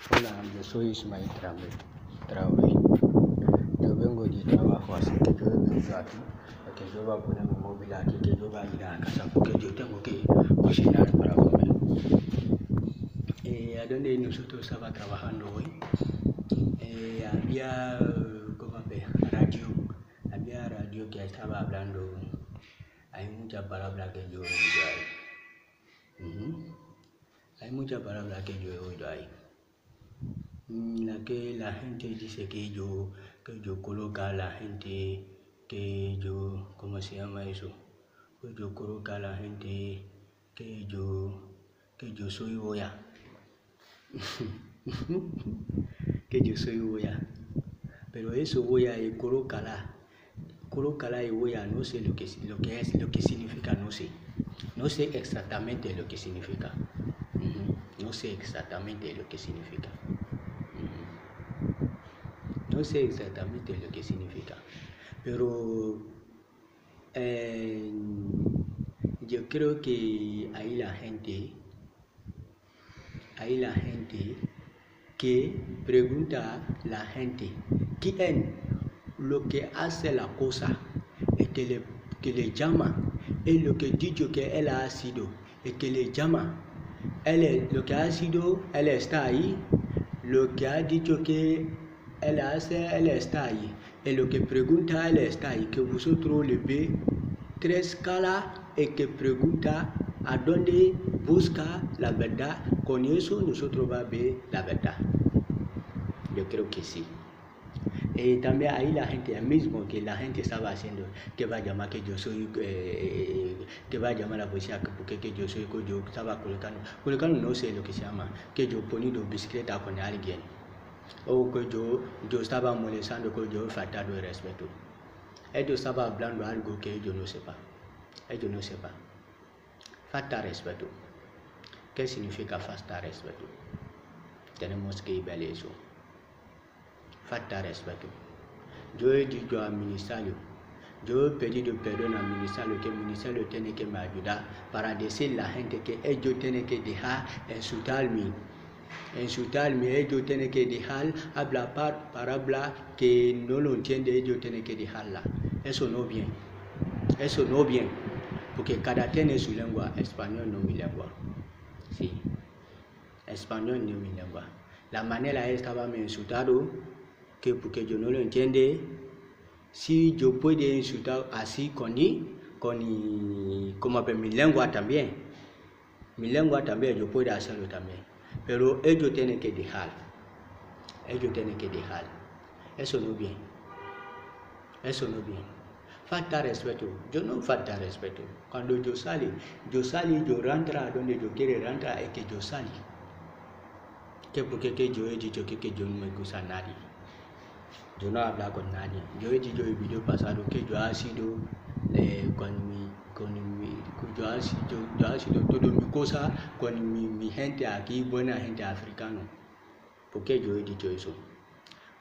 Hola, yo soy Ismael Traoré. Yo vengo de trabajo, así que yo vengo aquí, porque yo voy a poner mi móvil aquí, que yo voy a ir a casa, porque yo tengo que cocinar para comer. ¿A dónde nosotros estaba trabajando hoy? Había, había radio que estaba hablando, hay muchas palabras que yo he oído ahí. Hay muchas palabras que yo he oído ahí. La que la gente dice que yo coloca a la gente, ¿cómo se llama eso? Que yo coloca a la gente, que yo soy boya. Que yo soy boya. Pero eso boya y colócala y boya, no sé lo que significa, no sé. No sé exactamente lo que significa. No sé exactamente lo que significa. No sé exactamente lo que significa, pero yo creo que hay la gente que pregunta a la gente quién lo que hace la cosa, el que le llama, es lo que dicho que él ha sido, el que le llama, lo que ha sido, él está ahí, lo que ha dicho que él hace, él está ahí, y lo que pregunta, él está ahí, que vosotros le ve tres caras, el que pregunta a dónde busca la verdad, con eso nosotros vamos a ver la verdad. Yo creo que sí. También ahí la gente, el mismo que la gente estaba haciendo, que va a llamar que yo soy, que va a llamar a la policía porque que yo soy, que yo estaba colocando no sé lo que se llama, que yo poniendo bicicleta con alguien, o que yo estaba molestando, que yo he faltado el respeto. Ellos estaban hablando algo que ellos no sepan. Falta respeto. ¿Qué significa falta respeto? Tenemos que ver eso. Falta respeto. Yo he dicho al ministerio, yo he pedido perdón al ministerio, que el ministerio tiene que me ayudar para decirle a la gente que ellos tienen que dejar insultarme, ellos tienen que dejar hablar para hablar que no lo entiende, ellos tienen que dejarla. Eso no bien, porque cada tiene su lengua, español no mi lengua, sí, español no mi lengua. La manera estaba me insultado, que porque yo no lo entiende, si yo puedo insultar así con como mi lengua también, yo puedo hacerlo también, pero ellos tienen que dejar, eso no bien, falta respeto, yo no falta respeto, cuando yo salgo, yo rantra a donde yo quiero rentrar, es que yo salgo, que porque que yo he dicho que yo no me gusta a nadie. Yo no hablo con nadie. Yo he dicho en el video pasado que yo ha sido yo ha sido todo mi cosa con mi gente aquí, buena gente africana. ¿Por qué yo he dicho eso?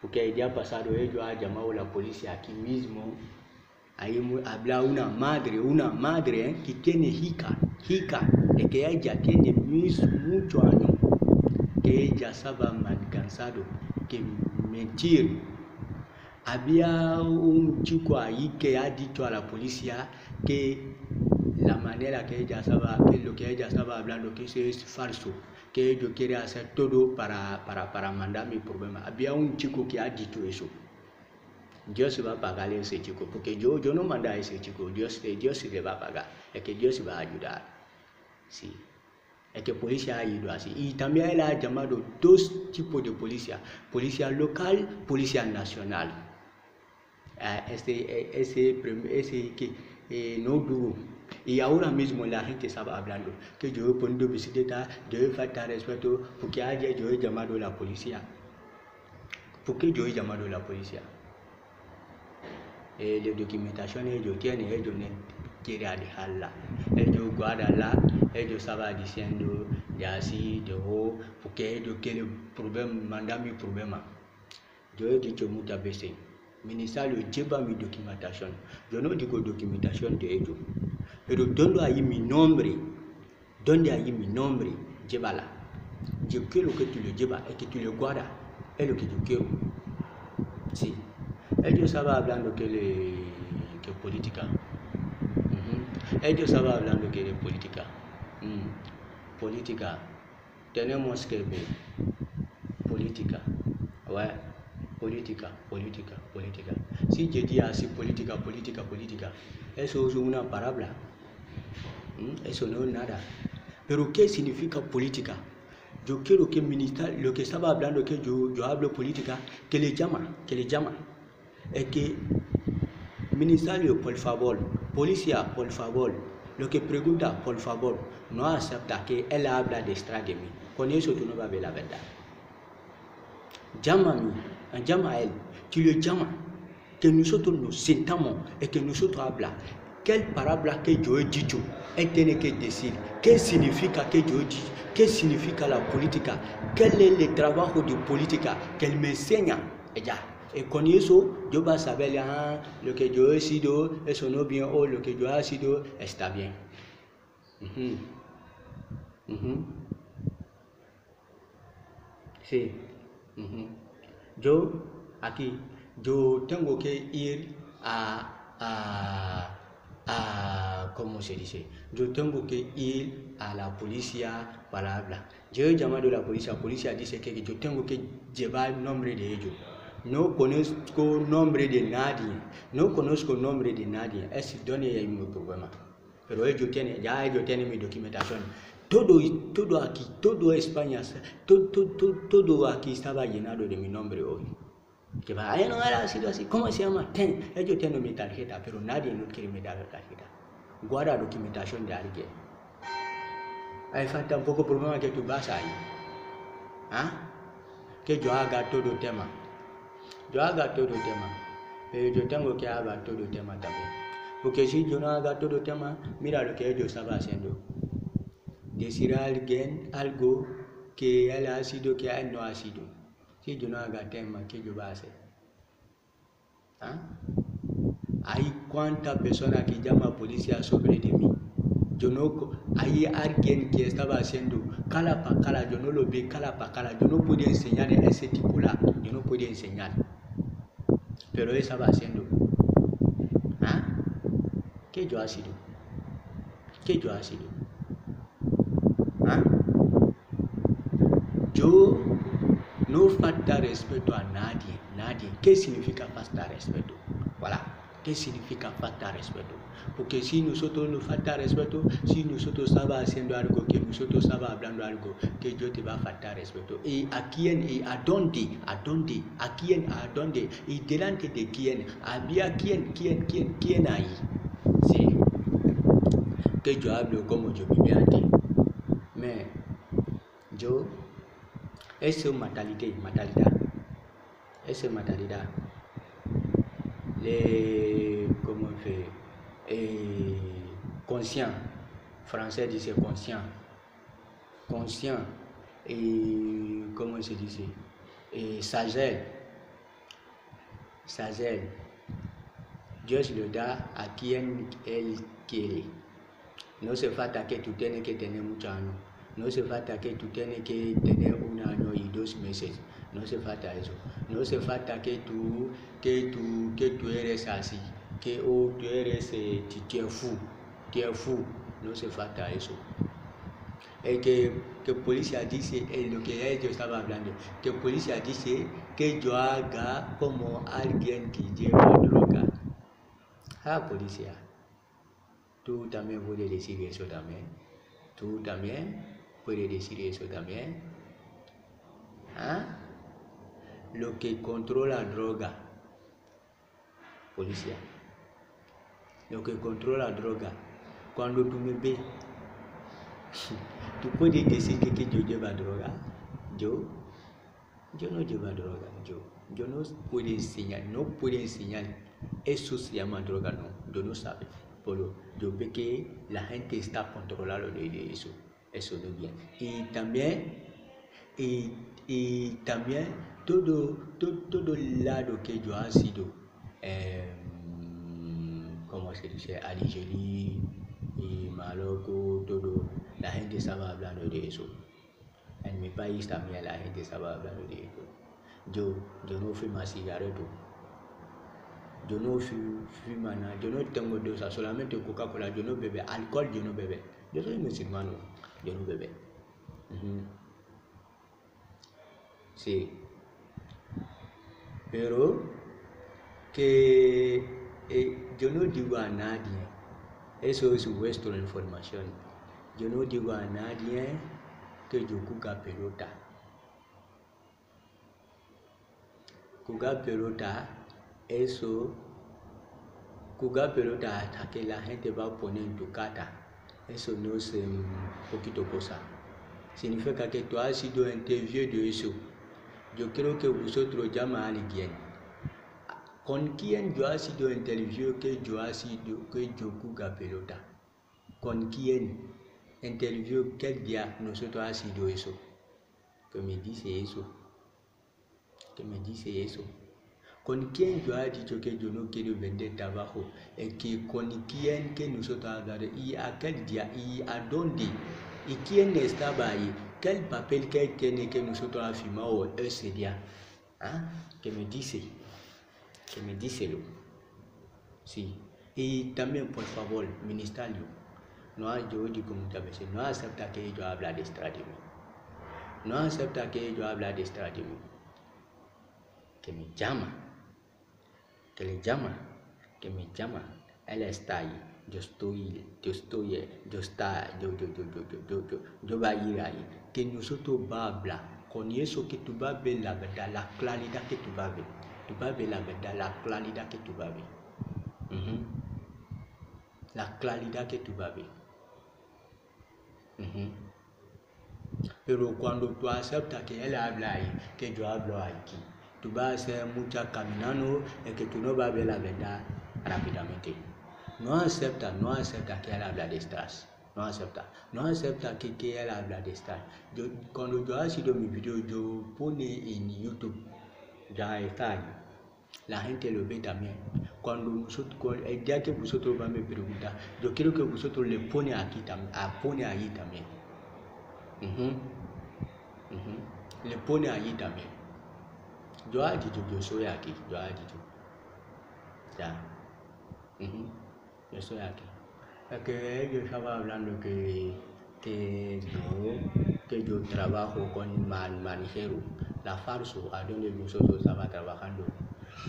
Porque el día pasado ellos han llamado a la policía aquí mismo. Ahí habla una madre que tiene hija, de que ella tiene muchos años, que ella estaba mal cansado, que mentir. Había un chico ahí que ha dicho a la policía que la manera que ella estaba, que lo que ella estaba hablando, que eso es falso, que ellos quieren hacer todo para mandar mi problema. Había un chico que ha dicho eso. Dios se va a pagar a ese chico, porque yo no mando a ese chico, Dios se le va a pagar, es que Dios se va a ayudar. Sí. Es que policía ha ido así. Y también él ha llamado dos tipos de policía local, policía nacional. Ese que no duro. Y ahora mismo la gente estaba hablando que yo he ponido bicicleta, yo he falta respeto, porque ayer yo he llamado a la policía. ¿Por qué yo he llamado a la policía? La documentación ellos tienen, ellos no quieren dejarla. Ellos guardanla, ellos estaban diciendo de así, de porque ellos quieren mandar mi problema. Yo he dicho muchas veces, ministerio lleva mi documentación. Yo no digo documentación de ellos, pero donde hay mi nombre, llévala. yo quiero que tú lo llevas, es que tú lo guardas, es lo que yo quiero. Sí, ellos estaban hablando que política. Ellos estaban hablando que de política. Política, tenemos que ver política, ouais, política. Si yo digo así política, eso es una palabra, eso no es nada. Pero ¿qué significa política? Yo quiero que ministrar, lo que estaba hablando, que yo hablo política, que le llama, es que ministerio, por favor, policía, por favor, lo que pregunta, por favor, no acepta que él habla detrás de mí. Con eso tú no vas a ver la verdad. Llama a él, tu le llamas, que nosotros nos sentamos y que nosotros hablamos. ¿Qué palabra que yo he dicho? Él tiene que decir qué significa que yo he dicho, qué significa la política, qué es el trabajo de política, que él me enseña. Ya. Y con eso yo voy a saber lo que yo he sido, eso no bien, o lo que yo he sido está bien. Sí. Yo aquí, yo tengo que ir ¿cómo se dice? Yo tengo que ir a la policía para hablar. Yo he llamado a la policía dice que yo tengo que llevar el nombre de ellos. No conozco nombre de nadie, es donde hay mi problema. Pero ellos tienen mi documentación. Todo aquí, todo España, todo aquí estaba llenado de mi nombre hoy. Que va, no era sido así, ¿cómo se llama? Ellos tienen mi tarjeta, pero nadie no quiere me dar la tarjeta. Guarda la documentación de alguien. Hay falta un poco problema que tú vas ahí. Que yo haga todo el tema. Pero yo tengo que hacer todo el tema también. Porque si yo no hago todo el tema, mira lo que ellos estaban haciendo. Decir a alguien algo que él ha sido, que él no ha sido. Si yo no hago el tema, ¿qué yo voy a hacer? Hay cuántas personas que llaman a policía sobre de mí. Hay alguien que estaba haciendo cara para cara, yo no lo vi cara para cara, yo no podía enseñar a ese tipo là, yo no podía enseñar. Pero él estaba haciendo. ¿Qué yo ha sido? Yo no falta respeto a nadie. ¿Qué significa falta respeto? Voilà. ¿Qué significa falta respeto? Porque si nosotros nos falta respeto, si nosotros estamos haciendo algo, que nosotros estamos hablando algo, que yo te va a faltar respeto. ¿Y a quién? ¿Y a dónde? ¿A quién? ¿A dónde? ¿Y delante de quién? ¿Había quién ahí? Sí. Que yo hablo como yo vivía antes. Mais yo, esa es mentalidad. Comment on fait? Conscient. Français disait conscient. Et comment se dit? Et sagesse. Dios le da a quien él quiere. No se falta que tú tienes que tener muchos años. No se falta que tú tienes que tener 1 año y 2 meses. No se falta eso. No se falta que tú eres así. Que tú eres tu es fou. No se falta eso. Es que policía dice lo que ellos estaban hablando. Que policía dice que yo haga como alguien que lleva droga. Policía. Tú también puedes decir eso también. Lo que controla droga. Policía. Lo que controla droga. Cuando tú me ves, tú puedes decir que yo llevo droga. Yo no llevo droga. Yo no puedo enseñar. Eso se llama droga, no. Yo no sabe. Pero yo veo que la gente está controlando de eso. Eso no es bien. Y también todo el lado que yo ha sido, ¿cómo se dice? Algeria y Marruecos, todo, la gente estaba hablando de eso. En mi país también la gente estaba hablando de eso. Yo no fumo cigarrillo. Yo no fumo nada. Yo no tengo dosa, solamente Coca-Cola. Yo no bebo alcohol, yo no bebo. Yo soy musulmán, yo no bebo. Sí. Pero que yo no digo a nadie, eso es vuestra información. Yo no digo a nadie que yo juega pelota. Jugar pelota, eso, jugar pelota hasta que la gente va a poner en tu cara, eso no es un poquito cosa. Significa que tú has sido interview de eso. Yo creo que vosotros llaman a alguien. ¿Con quién yo he sido interview que yo juego pelota? ¿Con quién? Interview, ¿qué día nosotros ha sido eso? Que me dice eso. Que me dice eso. ¿Con quién yo he dicho que yo no quiero vender trabajo? Y que con quién que nosotros hablamos, y a qué día, y a dónde, y quién estaba ahí, qué papel que tiene que nosotros ha firmado ese día. ¿Ah? Que me dice lo. Sí. Y también, por favor, ministerio, yo digo muchas veces, no acepta que yo hable de extra de mí. No acepta que yo hable de extra de mí. Que me llama. Que le llama. Que me llama. Él está ahí. Yo va a ir ahí. Que nosotros va a hablar. Con eso que tú vas a ver la verdad, la claridad que tú vas a ver. Tú vas a ver la verdad, la claridad que tú vas a ver. La claridad que tú vas a ver. Pero cuando tú aceptas que él habla ahí, que yo hablo aquí, tú vas a hacer mucha caminando y que tú no vas a ver la verdad rápidamente. No acepta que él habla de estas. No acepta que él habla de estas. Cuando yo he sido mi video, yo pone en YouTube, ya está ahí. La gente lo ve también. El día que vosotros van a me preguntar, yo quiero que vosotros le pone aquí también, pone ahí también. Le pone allí también. Yo he dicho, yo soy aquí, yo he dicho. Ya. Yo soy aquí. Es que ellos estaban hablando que yo trabajo con manijero, la falso, a donde nosotros estaba trabajando.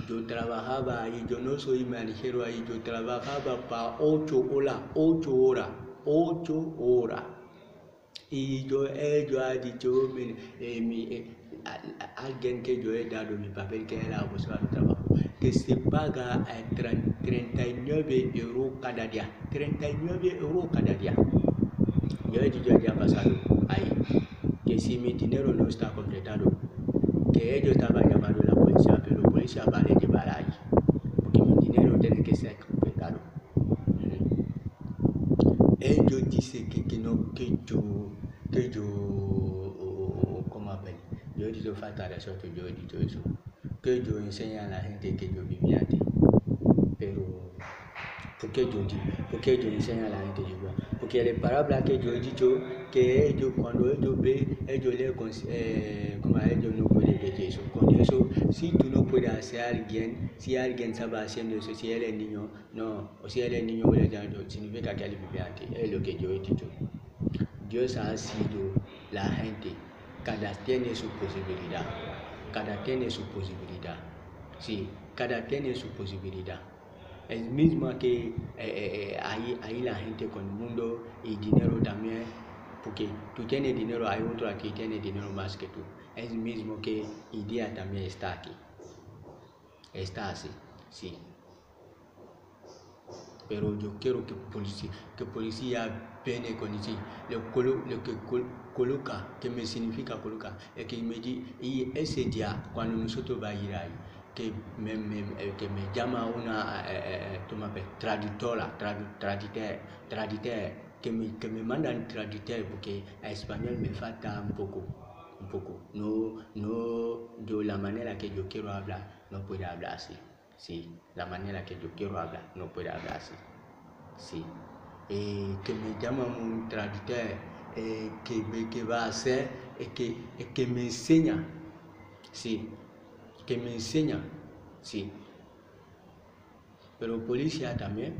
Yo trabajaba ahí, yo no soy manijero ahí, yo trabajaba para 8 horas. Y yo he dicho, alguien que yo he dado mi papel que era buscando trabajo, que se paga 39 euros cada día. 39 euros cada día. Yo he dicho el día pasado ahí, que si mi dinero no está completado, que ellos estaban llamando a la policía, pero la policía va a llevar ahí, porque mi dinero tiene que ser completado. Ellos dicen que no, que yo, ¿cómo apel? Yo he dicho falta de suerte, yo he dicho eso, que yo enseño a la gente que yo vivía antes, pero ¿por qué yo enseño a la gente yo? Porque la palabra que yo he dicho, que ellos cuando ellos ven, ellos como ellos no pueden ver eso. Con eso, si tú no puedes hacer a alguien, si alguien sabe haciendo eso, si él es niño, no, o si él es niño, significa que él vive antes, es lo que yo he dicho. Dios ha sido la gente, cada tiene su posibilidad, sí, cada tiene su posibilidad. Es mismo que ahí la gente con el mundo y dinero también, porque tú tienes dinero, hay otro aquí que tiene dinero más que tú. Es mismo que idea también está aquí, está así, sí. Pero yo quiero que policía viene con eso, lo que coloca, que me significa colocar, es que me dice, y ese día cuando nosotros vamos a ir ahí, que me llama una traductora, que me mandan traductor, porque a español me falta un poco, no, de la manera que yo quiero hablar, no puedo hablar así. Sí, la manera que yo quiero hablar, no puedo hablar así. Sí. Que me llaman un traductor que va a hacer, que me enseña, sí, que me enseña, sí. Pero policía también.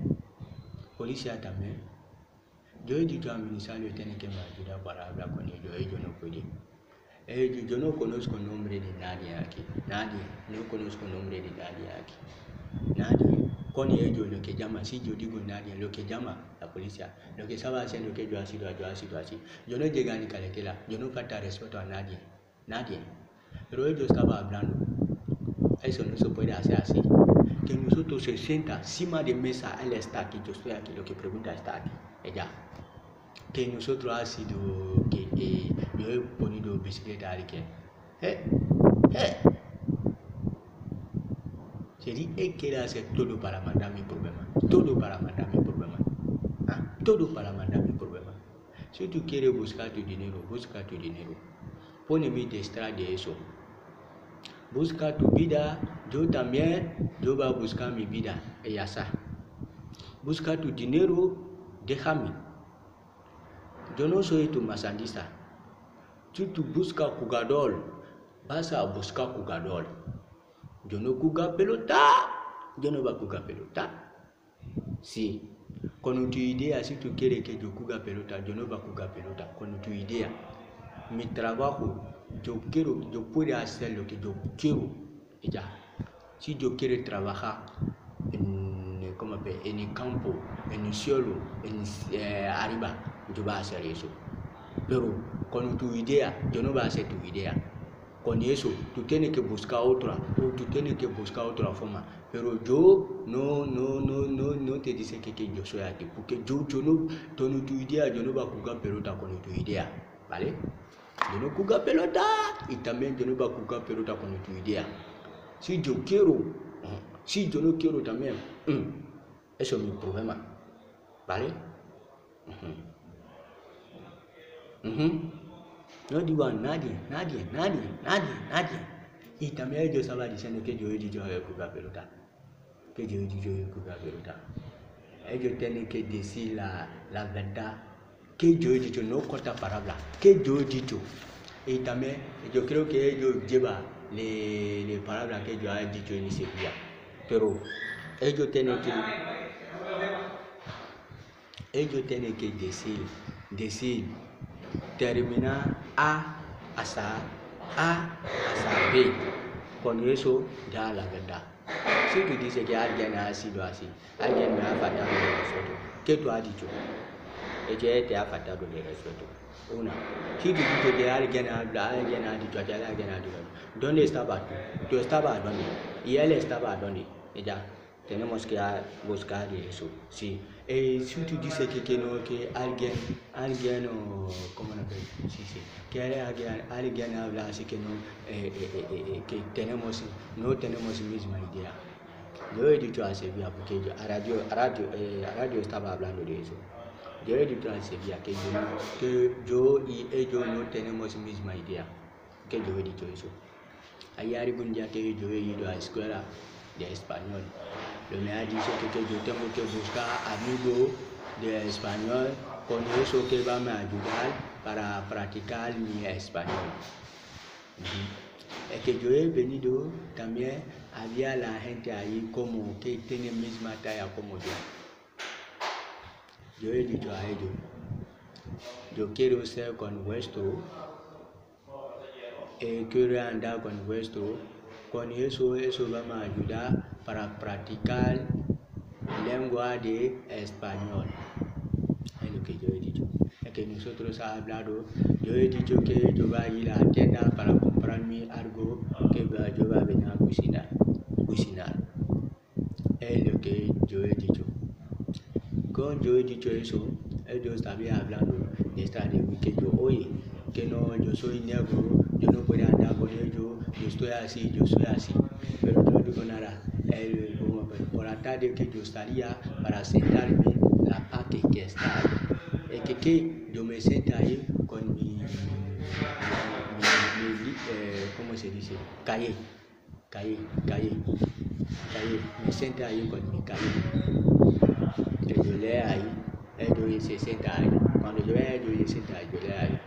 Yo he dicho a mi ministerio tiene que me ayudar para hablar con ellos no pueden. Yo no conozco el nombre de nadie aquí, no conozco el nombre de nadie aquí, nadie. Con ellos lo que llama, si yo digo nadie, lo que llama la policía, lo que estaba haciendo que yo ha sido así. Yo no llegué a ni carretera, yo no falta respeto a nadie. Pero ellos estaban hablando, eso no se puede hacer así. Que nosotros se sienta encima de mesa, él está aquí, yo estoy aquí, lo que pregunta está aquí, ella. Que nosotros ha sido, que yo he ponido bicicleta a alguien. Él quiere hacer todo para mandar mi problema. Todo para mandar mi problema. Si tú quieres buscar tu dinero, busca tu dinero. Poneme detrás de eso. Busca tu vida. Yo también, yo voy a buscar mi vida. Y ya está. Busca tu dinero, déjame. Yo no soy tu masandista. Si tú buscas jugador, vas a buscar jugador. Yo no juego pelota. Yo no voy a jugar pelota. Sí. Con tu idea, si tú quieres que yo juegue pelota, yo no voy a jugar pelota. Con tu idea. Mi trabajo, yo puedo hacer lo que yo quiero. Y ya. Si yo quiero trabajar en el campo, en el suelo, arriba, yo voy a hacer eso. Pero con tu idea, yo no voy a hacer tu idea. Con eso, tú tienes que buscar otra, forma. Pero yo no te dice que yo soy aquí, porque yo no, con tu idea, yo no voy a jugar pelota con tu idea, ¿vale? Yo no juego pelota y también yo no voy a jugar pelota con tu idea. Si yo quiero, si yo no quiero también, eso es mi problema, ¿vale? No digo a nadie. Y también ellos estaban diciendo que yo he dicho jugar pelota. Ellos tienen que decir la verdad. Que yo he dicho, no corta palabra. Que yo he dicho. Y también yo creo que ellos llevan las palabras que yo he dicho en Sevilla. Pero ellos tienen que decir terminar A hasta B. Con eso ya la verdad. Si tú dices que alguien ha sido así, alguien me ha faltado de respeto, ¿qué tú has dicho? Ella te ha faltado de respeto. Una. Si tú dices que alguien ha dicho, ¿dónde estaba tú? Tú estabas dónde? Y él estaba dónde? Ella. Tenemos que buscar eso, sí. Si tú dices que no, que alguien, ¿cómo no? Sí. Que alguien habla así que no, que no tenemos la misma idea. Yo he dicho a Sevilla, porque a radio estaba hablando de eso. Yo he dicho a Sevilla que yo y ellos no tenemos la misma idea. Que yo he dicho eso. Hay algún día que yo he ido a la escuela de español. Me ha dicho que yo tengo que buscar amigos de español, con eso que va a me ayudar para practicar mi español. Es que yo he venido también, había la gente ahí como que tiene misma talla como yo. Yo he dicho a ellos, yo quiero ser con vuestro, quiero andar con vuestro, con eso va a ayudar para practicar lengua de español. Es lo que yo he dicho. Es que nosotros hemos hablado, yo he dicho que yo voy a ir a la tienda para comprarme algo que yo voy a venir a cocinar. Es lo que yo he dicho. Cuando yo he dicho eso, ellos también hablando detrás de mí que yo, oye, que no, yo soy negro, yo no puedo andar con ellos, yo soy así. Pero no digo nada. Por la tarde que yo estaría para sentarme la parte que está ahí. Es que yo me siento ahí con mi ¿cómo se dice? Calle. Me siento ahí con mi calle. Que yo leo ahí. ellos se sientan ahí. Cuando yo veo ellos se sientan yo le ahí.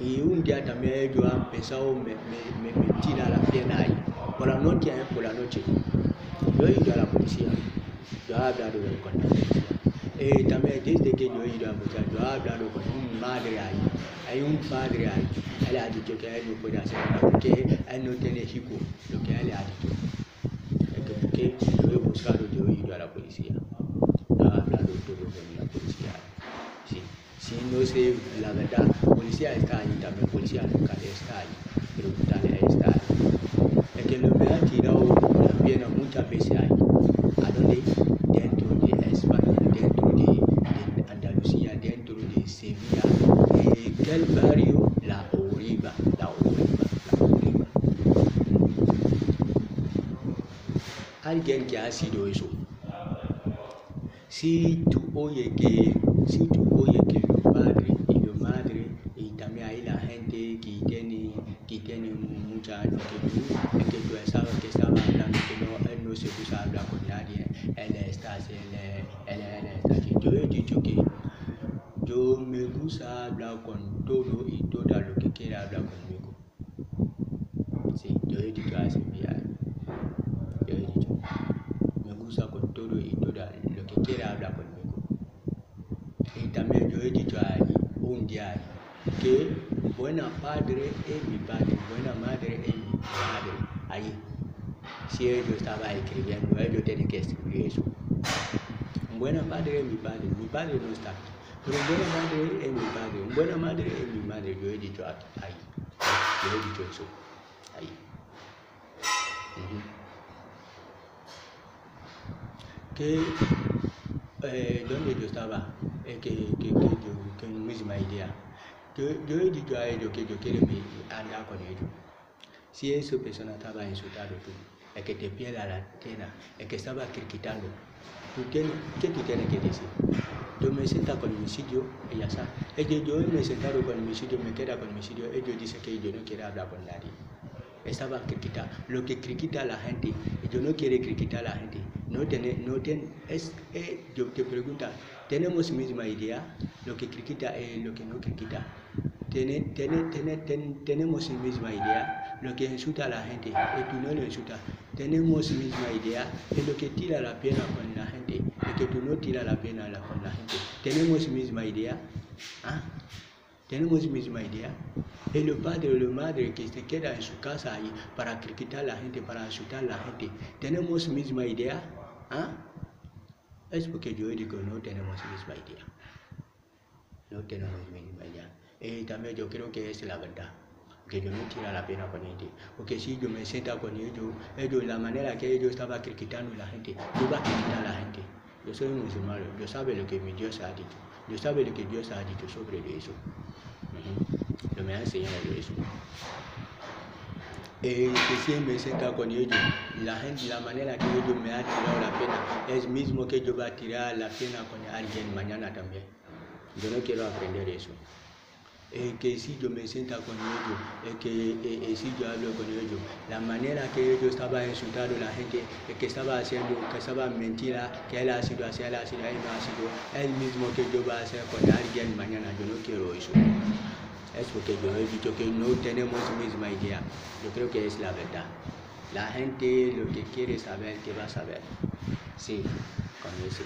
Y un día también ellos han pensado me tirar la pierna ahí. Por la noche, yo he ido a la policía. Yo he hablado con la policía. También desde que yo he ido a la policía, yo he hablado con un madre ahí. Hay un padre ahí. Él ha dicho que él no puede hacer nada porque él no tiene hijo. Lo que él ha dicho. Porque yo he buscado, yo he ido a la policía. Yo he hablado todo con la policía. Sí. Si no sé la verdad, policía está ahí también, policía local está ahí. Pero tal está ahí. Es que lo me ha tirado la pierna muchas veces ahí. ¿A dónde? Dentro de España, dentro de Andalucía, dentro de Sevilla. ¿Qué barrio? La Oriba. Alguien que ha sido eso. Si tú oyes que los padres y también hay la gente que tiene mucha años que tú estaba hablando que no, él no se puso a hablar con nadie, él está así. Yo he dicho que yo me gusta hablar con todo y toda lo que quiera hablar conmigo. Sí, yo he dicho así, yo he dicho, me gusta con todo y toda lo que quiera hablar conmigo. Y también yo he dicho ahí, un día, que buena padre es mi padre, buena madre es mi madre. Ahí, si ellos estaban escribiendo, ellos tienen que escribir eso. Un buena padre es mi padre no está aquí. Pero un buena madre es mi padre, un buena madre es mi madre. Yo he dicho ahí, yo he dicho eso, ahí. Que donde yo estaba, que misma idea. Yo he dicho a ellos que yo quiero andar con ellos. Si esa persona estaba insultando tú, el que te pierda la antena, el que estaba criticando, ¿qué tú tienes que decir? Yo me siento con mi sitio y ya está. Yo me he sentado con mi sitio, me queda con mi sitio, ellos dicen que yo no quiero hablar con nadie. Estaba criticando. Lo que critica la gente, yo no quiero criticar a la gente. Yo te pregunto, ¿tenemos misma idea? Lo que critica y lo que no critica. Tenemos misma idea. Lo que insulta a la gente y tú no lo insultas. Tenemos misma idea. Es lo que tira la pena con la gente y que tú no tiras la pena con la gente. Tenemos misma idea. ¿Ah? Tenemos misma idea. El padre o la madre que se queda en su casa ahí para criticar a la gente, para insultar a la gente. ¿Tenemos misma idea? ¿Ah? Es porque yo digo no tenemos misma idea. No tenemos misma idea. Y también yo creo que es la verdad. Que yo no tira la pena con ellos. Porque si yo me siento con ellos, la manera que ellos estaban criticando a la gente, yo voy a criticar a la gente. Yo soy musulmán, yo sabe lo que mi Dios ha dicho. Yo sabe lo que Dios ha dicho sobre eso. Yo me ha enseñado eso. Que si me siento con ellos, la manera que ellos me han tirado la pena es mismo que yo voy a tirar la pena con alguien mañana también. Yo no quiero aprender eso. Que si yo me siento con ellos, que si yo hablo con ellos, la manera que ellos estaban insultando a la gente, que estaba haciendo, que estaba mentira, que él ha sido así, él no ha sido, el mismo que yo voy a hacer con alguien mañana. Yo no quiero eso. Es porque yo he dicho que no tenemos la misma idea. Yo creo que es la verdad. La gente lo que quiere saber, que va a saber. Sí, con eso.